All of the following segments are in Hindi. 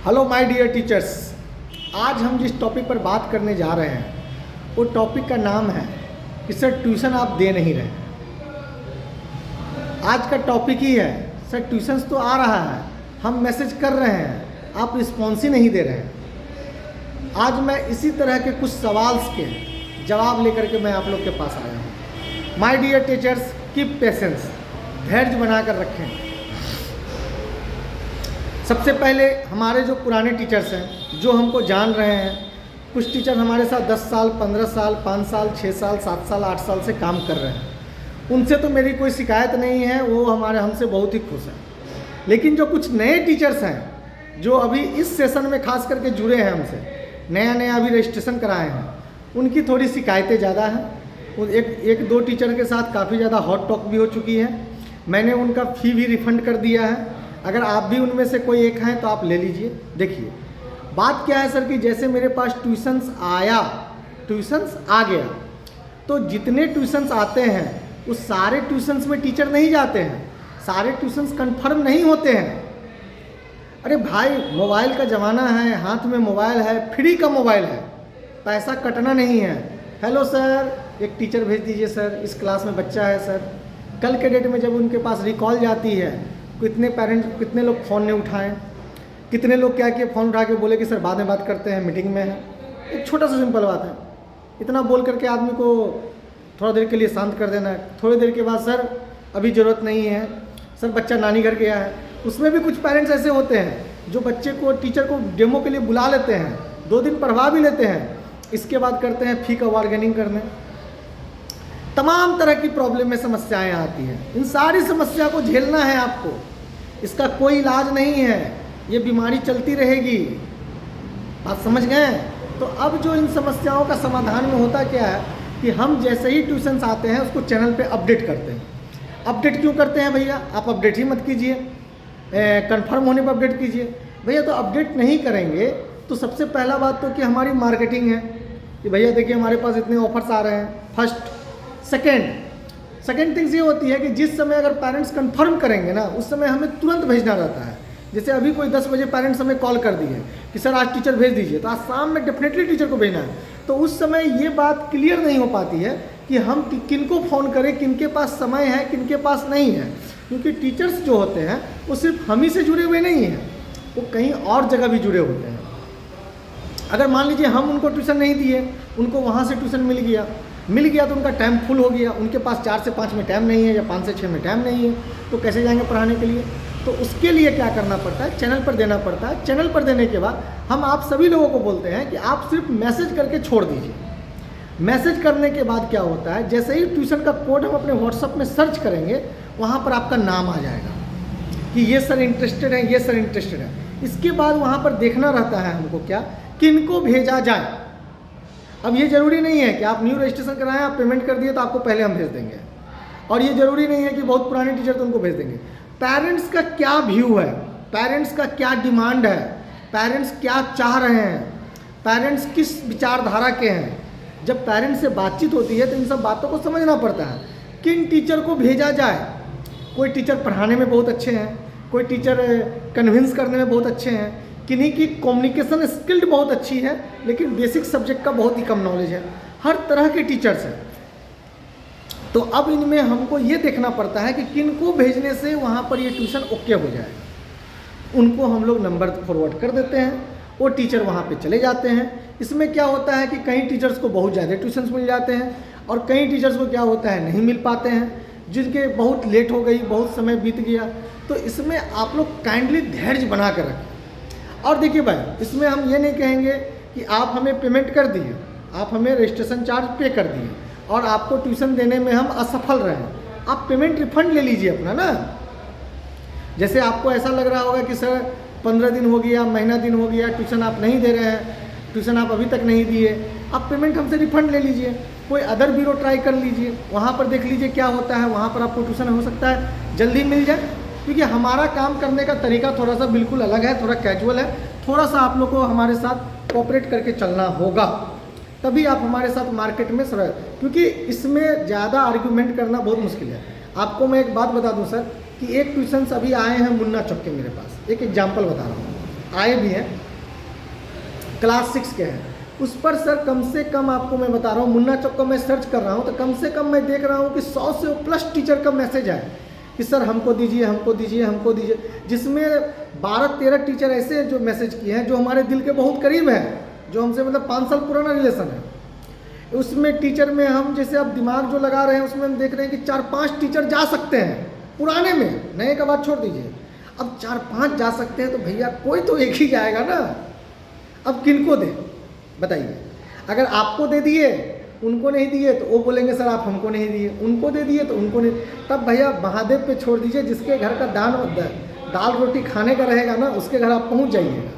हेलो माय डियर टीचर्स, आज हम जिस टॉपिक पर बात करने जा रहे हैं वो टॉपिक का नाम है कि सर ट्यूशन आप दे नहीं रहे। आज का टॉपिक ही है सर ट्यूशन्स तो आ रहा है, हम मैसेज कर रहे हैं, आप रिस्पॉन्स ही नहीं दे रहे हैं। आज मैं इसी तरह के कुछ सवाल के जवाब लेकर के मैं आप लोग के पास आया हूँ। My dear teachers, keep patience, धैर्य बनाकर रखें। सबसे पहले हमारे जो पुराने टीचर्स हैं जो हमको जान रहे हैं, कुछ टीचर हमारे साथ 10 साल, 15 साल, 5 साल, 6 साल, 7 साल, 8 साल से काम कर रहे हैं, उनसे तो मेरी कोई शिकायत नहीं है, वो हमसे बहुत ही खुश हैं। लेकिन जो कुछ नए टीचर्स हैं जो अभी इस सेशन में खास करके जुड़े हैं हमसे, नया अभी रजिस्ट्रेशन कराए हैं, उनकी थोड़ी शिकायतें ज़्यादा हैं। एक दो टीचर के साथ काफ़ी ज़्यादा हॉट टॉक भी हो चुकी है। मैंने उनका फ़ी भी रिफ़ंड कर दिया है। अगर आप भी उनमें से कोई एक हैं तो आप ले लीजिए। देखिए बात क्या है सर कि जैसे मेरे पास ट्यूशन्स आ गया, तो जितने ट्यूशन्स आते हैं उस सारे ट्यूशन्स में टीचर नहीं जाते हैं, सारे ट्यूशन्स कंफर्म नहीं होते हैं। अरे भाई, मोबाइल का ज़माना है, हाथ में मोबाइल है, फ्री का मोबाइल है, पैसा कटना नहीं है। हेलो सर, एक टीचर भेज दीजिए सर, इस क्लास में बच्चा है सर। कल के डेट में जब उनके पास रिकॉल जाती है, कितने लोग फ़ोन नहीं उठाएं, कितने लोग क्या किए, फ़ोन उठा के बोले कि सर बाद में बात करते हैं, मीटिंग में है। एक छोटा सा सिंपल बात है, इतना बोल करके आदमी को थोड़ा देर के लिए शांत कर देना है। थोड़ी देर के बाद सर अभी ज़रूरत नहीं है सर, बच्चा नानी घर गया है। उसमें भी कुछ पेरेंट्स ऐसे होते हैं जो बच्चे को, टीचर को डेमो के लिए बुला लेते हैं, 2 दिन पढ़वा भी लेते हैं, इसके बाद करते हैं फ़ी का बार्गेनिंग करने। तमाम तरह की प्रॉब्लम में समस्याएं आती हैं। इन सारी समस्या को झेलना है आपको, इसका कोई इलाज नहीं है, ये बीमारी चलती रहेगी। आप समझ गए? तो अब जो इन समस्याओं का समाधान में होता क्या है कि हम जैसे ही ट्यूशन्स आते हैं उसको चैनल पे अपडेट करते हैं। अपडेट क्यों करते हैं भैया? आप अपडेट ही मत कीजिए, कंफर्म होने पर अपडेट कीजिए भैया। तो अपडेट नहीं करेंगे तो सबसे पहला बात तो कि हमारी मार्केटिंग है कि भैया देखिए हमारे पास इतने ऑफर्स आ रहे हैं, फर्स्ट। सेकेंड थिंग्स ये होती है कि जिस समय अगर पेरेंट्स कंफर्म करेंगे ना, उस समय हमें तुरंत भेजना रहता है। जैसे अभी कोई 10 बजे पेरेंट्स हमें कॉल कर दिए कि सर आज टीचर भेज दीजिए, तो आज शाम में डेफिनेटली टीचर को भेजना है। तो उस समय ये बात क्लियर नहीं हो पाती है कि हम किनको फ़ोन करें, किनके पास समय है, किनके पास नहीं है। क्योंकि टीचर्स जो होते हैं वो सिर्फ हम ही से जुड़े हुए नहीं हैं, वो कहीं और जगह भी जुड़े होते हैं। अगर मान लीजिए हम उनको ट्यूशन नहीं दिए, उनको वहाँ से ट्यूशन मिल गया तो उनका टाइम फुल हो गया, उनके पास 4 से 5 में टाइम नहीं है या 5 से 6 में टाइम नहीं है, तो कैसे जाएंगे पढ़ाने के लिए? तो उसके लिए क्या करना पड़ता है, चैनल पर देना पड़ता है। चैनल पर देने के बाद हम आप सभी लोगों को बोलते हैं कि आप सिर्फ मैसेज करके छोड़ दीजिए। मैसेज करने के बाद क्या होता है, जैसे ही ट्यूशन का कोड हम अपने व्हाट्सएप में सर्च करेंगे, वहाँ पर आपका नाम आ जाएगा कि ये सर इंटरेस्टेड है, ये सर इंटरेस्टेड है। इसके बाद वहाँ पर देखना रहता है हमको क्या, किनको भेजा जाए। अब ये ज़रूरी नहीं है कि आप न्यू रजिस्ट्रेशन कराएं, आप पेमेंट कर दिए तो आपको पहले हम भेज देंगे, और ये ज़रूरी नहीं है कि बहुत पुराने टीचर तो उनको भेज देंगे। पेरेंट्स का क्या व्यू है, पेरेंट्स का क्या डिमांड है, पेरेंट्स क्या चाह रहे हैं, पेरेंट्स किस विचारधारा के हैं। जब पेरेंट्स से बातचीत होती है तो इन सब बातों को समझना पड़ता है, किन टीचर को भेजा जाए। कोई टीचर पढ़ाने में बहुत अच्छे हैं, कोई टीचर कन्विंस करने में बहुत अच्छे हैं, किन्हीं की कम्युनिकेशन स्किल्ड बहुत अच्छी है लेकिन बेसिक सब्जेक्ट का बहुत ही कम नॉलेज है। हर तरह के टीचर्स हैं। तो अब इनमें हमको ये देखना पड़ता है कि किनको भेजने से वहाँ पर ये ट्यूशन ओके हो जाए। उनको हम लोग नंबर फॉरवर्ड कर देते हैं, वो टीचर वहाँ पे चले जाते हैं। इसमें क्या होता है कि कई टीचर्स को बहुत ज़्यादा ट्यूशन्स मिल जाते हैं और कई टीचर्स को क्या होता है नहीं मिल पाते हैं, जिनके बहुत लेट हो गई, बहुत समय बीत गया। तो इसमें आप लोग काइंडली धैर्य बना कर रखें। और देखिए भाई, इसमें हम ये नहीं कहेंगे कि आप हमें पेमेंट कर दिए, आप हमें रजिस्ट्रेशन चार्ज पे कर दिए और आपको ट्यूशन देने में हम असफल रहे, आप पेमेंट रिफंड ले लीजिए अपना ना। जैसे आपको ऐसा लग रहा होगा कि सर 15 दिन हो गया, महीना दिन हो गया, ट्यूशन आप नहीं दे रहे हैं, ट्यूशन आप अभी तक नहीं दिए, आप पेमेंट हमसे रिफंड ले लीजिए। कोई अदर ब्यूरो ट्राई कर लीजिए, वहाँ पर देख लीजिए क्या होता है, वहाँ पर आपको ट्यूशन हो सकता है जल्दी मिल जाए। क्योंकि हमारा काम करने का तरीका थोड़ा सा बिल्कुल अलग है, थोड़ा कैजुअल है, थोड़ा सा आप लोग को हमारे साथ कोऑपरेट करके चलना होगा, तभी आप हमारे साथ मार्केट में सर। क्योंकि इसमें ज़्यादा आर्ग्यूमेंट करना बहुत मुश्किल है। आपको मैं एक बात बता दूं सर कि एक ट्यूशन अभी आए हैं मुन्ना चौक के मेरे पास, एक एग्जाम्पल बता रहा हूँ। आए भी हैं, क्लास 6 के हैं। उस पर सर कम से कम आपको मैं बता रहा हूँ, मुन्ना चौक का मैं सर्च कर रहा हूँ तो कम से कम मैं देख रहा हूँ कि 100 से प्लस टीचर का मैसेज है कि सर हमको दीजिए, हमको दीजिए, हमको दीजिए, जिसमें 12-13 टीचर ऐसे हैं जो मैसेज किए हैं जो हमारे दिल के बहुत करीब हैं, जो हमसे मतलब 5 साल पुराना रिलेशन है। उसमें टीचर में हम जैसे अब दिमाग जो लगा रहे हैं उसमें हम देख रहे हैं कि 4-5 टीचर जा सकते हैं पुराने में, नए का बात छोड़ दीजिए। अब 4-5 जा सकते हैं तो भैया कोई तो एक ही जाएगा ना। अब किनको दें बताइए? अगर आपको दे दिए, उनको नहीं दिए तो वो बोलेंगे सर आप हमको नहीं दिए, उनको दे दिए तो उनको नहीं। तब भैया महादेव पे छोड़ दीजिए, जिसके घर का दाल रोटी खाने का रहेगा ना उसके घर आप पहुंच जाइएगा।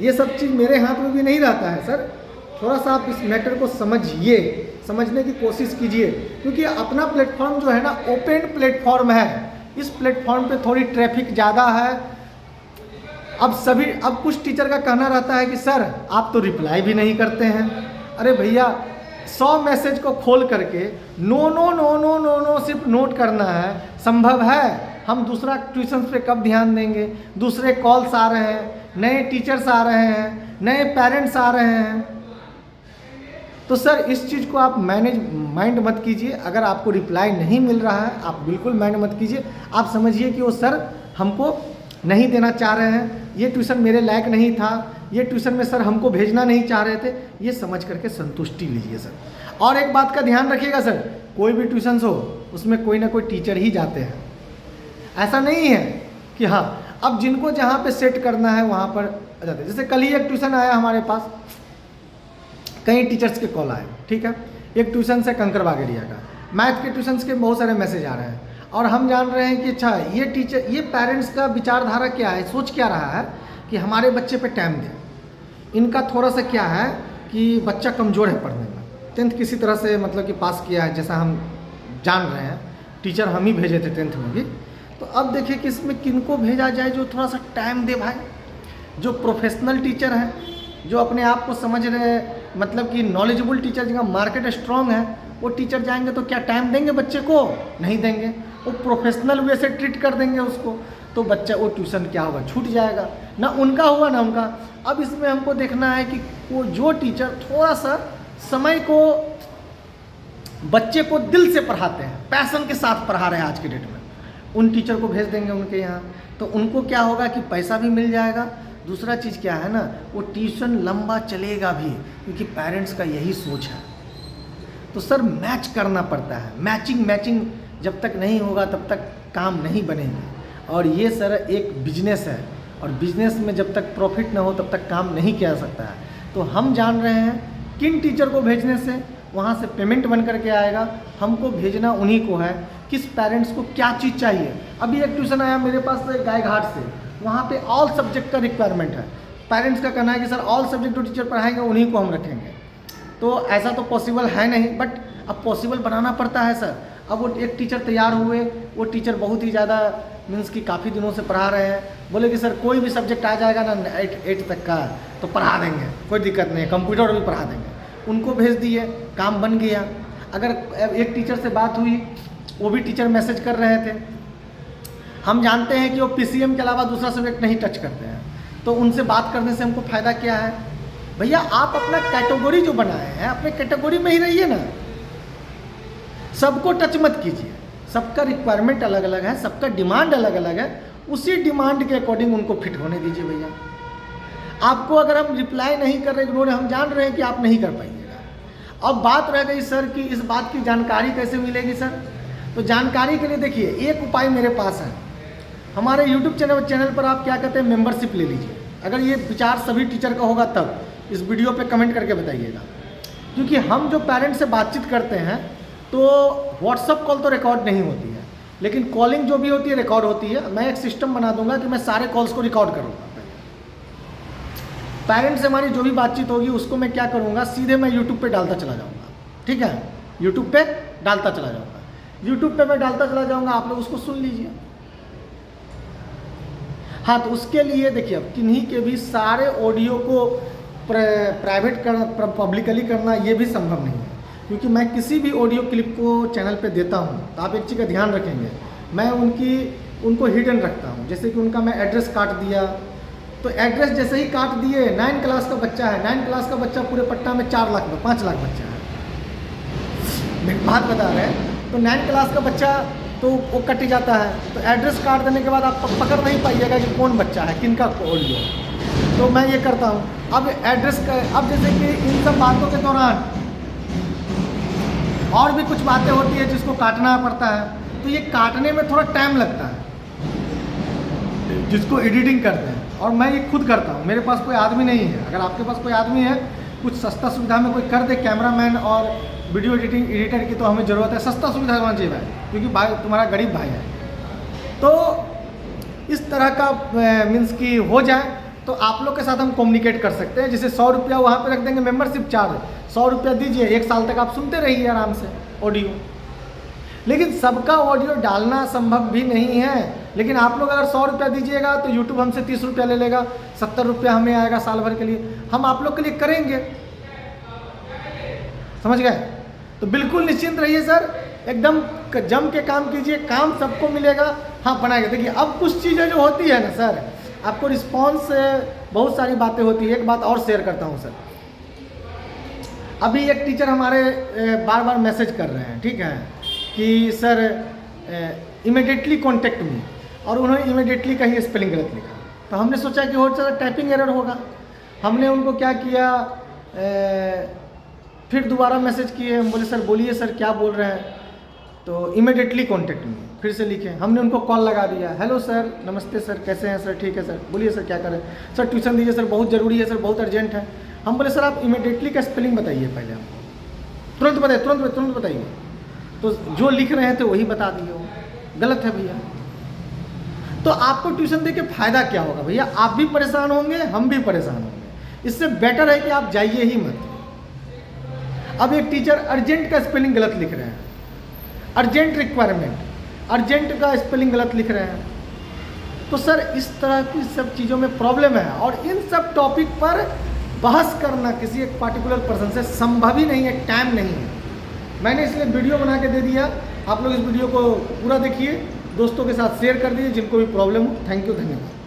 ये सब चीज़ मेरे हाथ में भी नहीं रहता है सर। थोड़ा सा आप इस मैटर को समझिए, समझने की कोशिश कीजिए, क्योंकि अपना प्लेटफॉर्म जो है ना ओपन प्लेटफॉर्म है। इस प्लेटफॉर्म पे थोड़ी ट्रैफिक ज़्यादा है। अब कुछ टीचर का कहना रहता है कि सर आप तो रिप्लाई भी नहीं करते हैं। अरे भैया 100 मैसेज को खोल करके no no no no no no सिर्फ नोट करना है, संभव है? हम दूसरा ट्यूशन पे कब ध्यान देंगे? दूसरे कॉल्स आ रहे हैं, नए टीचर्स आ रहे हैं, नए पेरेंट्स आ रहे हैं। तो सर इस चीज़ को आप माइंड मत कीजिए। अगर आपको रिप्लाई नहीं मिल रहा है आप बिल्कुल माइंड मत कीजिए। आप समझिए कि वो सर हमको नहीं देना चाह रहे हैं, ये ट्यूशन मेरे लायक नहीं था, ये ट्यूशन में सर हमको भेजना नहीं चाह रहे थे, ये समझ करके संतुष्टि लीजिए सर। और एक बात का ध्यान रखिएगा सर, कोई भी ट्यूशन हो उसमें कोई ना कोई टीचर ही जाते हैं। ऐसा नहीं है कि हाँ अब जिनको जहाँ पे सेट करना है वहाँ पर जाते। जैसे कल ही एक ट्यूशन आया हमारे पास, कई टीचर्स के कॉल आए, ठीक है। एक ट्यूशन से कंकर बागेड़िया का, मैथ के ट्यूशन्स के बहुत सारे मैसेज आ रहे हैं और हम जान रहे हैं कि अच्छा ये टीचर, ये पेरेंट्स का विचारधारा क्या है, सोच क्या रहा है कि हमारे बच्चे पे टाइम दें। इनका थोड़ा सा क्या है कि बच्चा कमज़ोर है पढ़ने में, 10th किसी तरह से मतलब कि पास किया है जैसा हम जान रहे हैं, टीचर हम ही भेजे थे 10th में भी। तो अब देखिए कि इसमें किनको भेजा जाए जो थोड़ा सा टाइम दे भाई, जो प्रोफेशनल टीचर हैं, जो अपने आप को समझ रहे, मतलब कि नॉलेजेबल टीचर, जिनका मार्केट स्ट्रॉन्ग है, वो टीचर जाएंगे तो क्या टाइम देंगे बच्चे को? नहीं देंगे। वो प्रोफेशनल वे से ट्रीट कर देंगे उसको, तो बच्चा वो ट्यूशन क्या होगा, छूट जाएगा, ना उनका हुआ ना उनका। अब इसमें हमको देखना है कि वो जो टीचर थोड़ा सा समय को, बच्चे को दिल से पढ़ाते हैं, पैशन के साथ पढ़ा रहे हैं आज के डेट में, उन टीचर को भेज देंगे उनके यहाँ। तो उनको क्या होगा कि पैसा भी मिल जाएगा, दूसरा चीज़ क्या है ना, वो ट्यूशन लंबा चलेगा भी, क्योंकि पेरेंट्स का यही सोच है। तो सर मैच करना पड़ता है, मैचिंग जब तक नहीं होगा तब तक काम नहीं बनेंगे। और ये सर एक बिजनेस है, और बिजनेस में जब तक प्रॉफिट ना हो तब तक काम नहीं किया जा सकता है। तो हम जान रहे हैं किन टीचर को भेजने से वहाँ से पेमेंट बन करके आएगा, हमको भेजना उन्हीं को है, किस पेरेंट्स को क्या चीज़ चाहिए। अभी एक ट्यूशन आया मेरे पास गायघाट से, वहाँ पे ऑल सब्जेक्ट का रिक्वायरमेंट है। पेरेंट्स का कहना है कि सर ऑल सब्जेक्ट जो टीचर पढ़ाएंगे उन्हीं को हम रखेंगे। तो ऐसा तो पॉसिबल है नहीं, बट अब पॉसिबल बनाना पड़ता है सर। अब वो एक टीचर तैयार हुए, वो टीचर बहुत ही ज़्यादा मीन्स कि काफ़ी दिनों से पढ़ा रहे हैं, बोले कि सर कोई भी सब्जेक्ट आ जाएगा ना 8 तक का तो पढ़ा देंगे, कोई दिक्कत नहीं है, कंप्यूटर भी पढ़ा देंगे। उनको भेज दिए, काम बन गया। अगर एक टीचर से बात हुई, वो भी टीचर मैसेज कर रहे थे, हम जानते हैं कि वो पीसीएम के अलावा दूसरा सब्जेक्ट नहीं टच करते हैं, तो उनसे बात करने से हमको फ़ायदा क्या है? भैया आप अपना कैटेगरी जो बनाए हैं, अपने कैटेगरी में ही रहिए ना, सबको टच मत कीजिए। सबका रिक्वायरमेंट अलग अलग है, सबका डिमांड अलग अलग है, उसी डिमांड के अकॉर्डिंग उनको फिट होने दीजिए भैया। आपको अगर हम रिप्लाई नहीं कर रहे, इग्नोर, हम जान रहे हैं कि आप नहीं कर पाइएगा। अब बात रह गई सर कि इस बात की जानकारी कैसे मिलेगी सर? तो जानकारी के लिए देखिए एक उपाय मेरे पास है। हमारे यूट्यूब चैनल पर आप क्या कहते हैं, मेंबरशिप ले लीजिए। अगर ये विचार सभी टीचर का होगा तब इस वीडियो पे कमेंट करके बताइएगा, क्योंकि हम जो पेरेंट्स से बातचीत करते हैं तो व्हाट्सअप कॉल तो रिकॉर्ड नहीं होती है, लेकिन कॉलिंग जो भी होती है रिकॉर्ड होती है। मैं एक सिस्टम बना दूंगा कि मैं सारे कॉल्स को रिकॉर्ड करूँगा। पेरेंट्स से हमारी जो भी बातचीत होगी उसको मैं क्या करूँगा, सीधे मैं यूट्यूब पे डालता चला जाऊँगा। ठीक है, यूट्यूब पे डालता चला जाऊँगा, यूट्यूब पे मैं डालता चला जाऊँगा, आप लोग उसको सुन लीजिए। हाँ, तो उसके लिए देखिए अब किन्हीं के भी सारे ऑडियो को प्राइवेट करना, पब्लिकली करना ये भी संभव नहीं है, क्योंकि मैं किसी भी ऑडियो क्लिप को चैनल पे देता हूँ तो आप एक चीज़ का ध्यान रखेंगे, मैं उनको हिडन रखता हूँ। जैसे कि उनका मैं एड्रेस काट दिया, तो एड्रेस जैसे ही काट दिए, 9 क्लास का बच्चा है, 9 क्लास का बच्चा पूरे पट्टा में 4 लाख में 5 लाख बच्चा है, एक बात बता रहे हैं। तो 9 क्लास का बच्चा तो वो कट जाता है, तो एड्रेस काट देने के बाद आप पकड़ नहीं पाइएगा कि कौन बच्चा है, किनका ऑडियो। तो मैं ये करता हूँ, अब एड्रेस का, अब जैसे कि इन सब बातों के दौरान और भी कुछ बातें होती है जिसको काटना पड़ता है, तो ये काटने में थोड़ा टाइम लगता है जिसको एडिटिंग करते हैं, और मैं ये खुद करता हूँ। मेरे पास कोई आदमी नहीं है। अगर आपके पास कोई आदमी है, कुछ सस्ता सुविधा में कोई कर दे, कैमरामैन और वीडियो एडिटर की तो हमें ज़रूरत है। सस्ता सुविधा होना चाहिए भाई, क्योंकि भाई तुम्हारा गरीब भाई है। तो इस तरह का मीन्स की हो जाए तो आप लोग के साथ हम कम्युनिकेट कर सकते हैं। जैसे 100 रुपया वहाँ पे रख देंगे मेंबरशिप चार्ज, 100 रुपया दीजिए, 1 साल तक आप सुनते रहिए आराम से ऑडियो। लेकिन सबका ऑडियो डालना संभव भी नहीं है। लेकिन आप लोग अगर 100 रुपया दीजिएगा तो यूट्यूब हमसे 30 रुपया ले लेगा, 70 रुपया हमें आएगा साल भर के लिए। हम आप लोग के लिए करेंगे, समझ गए? तो बिल्कुल निश्चिंत रहिए सर, एकदम जम के काम कीजिए, काम सबको मिलेगा। हाँ बनाएगा। देखिए अब कुछ चीज़ें जो होती है ना सर, आपको रिस्पॉन्स बहुत सारी बातें होती है। एक बात और शेयर करता हूँ सर, अभी एक टीचर हमारे बार बार मैसेज कर रहे हैं, ठीक है, कि सर इमीडिएटली कॉन्टेक्ट मी, और उन्होंने इमीडिएटली कहीं स्पेलिंग गलत लिखा। तो हमने सोचा कि हो सकता टाइपिंग एरर होगा। हमने उनको क्या किया, फिर दोबारा मैसेज किए। हम बोले सर बोलिए सर क्या बोल रहे हैं, तो इमीडिएटली कॉन्टेक्ट मी फिर से लिखे। हमने उनको कॉल लगा दिया, हेलो सर, नमस्ते सर, कैसे हैं सर, ठीक है सर, बोलिए सर क्या करें सर, ट्यूशन दीजिए सर, बहुत ज़रूरी है सर, बहुत अर्जेंट है। हम बोले सर आप इमीडिएटली का स्पेलिंग बताइए पहले हमको, तुरंत बताइए, तुरंत बताइए। तो जो लिख रहे थे वही बता दिए, वो गलत है भैया। तो आपको ट्यूशन दे के फ़ायदा क्या होगा भैया? आप भी परेशान होंगे, हम भी परेशान होंगे। इससे बेटर है कि आप जाइए ही मत। अब एक टीचर अर्जेंट का स्पेलिंग गलत लिख रहे हैं, अर्जेंट रिक्वायरमेंट, अर्जेंट का स्पेलिंग गलत लिख रहे हैं। तो सर इस तरह की सब चीज़ों में प्रॉब्लम है, और इन सब टॉपिक पर बहस करना किसी एक पार्टिकुलर पर्सन से संभव ही नहीं है, टाइम नहीं है। मैंने इसलिए वीडियो बना के दे दिया। आप लोग इस वीडियो को पूरा देखिए, दोस्तों के साथ शेयर कर दीजिए जिनको भी प्रॉब्लम हो। थैंक यू, धन्यवाद।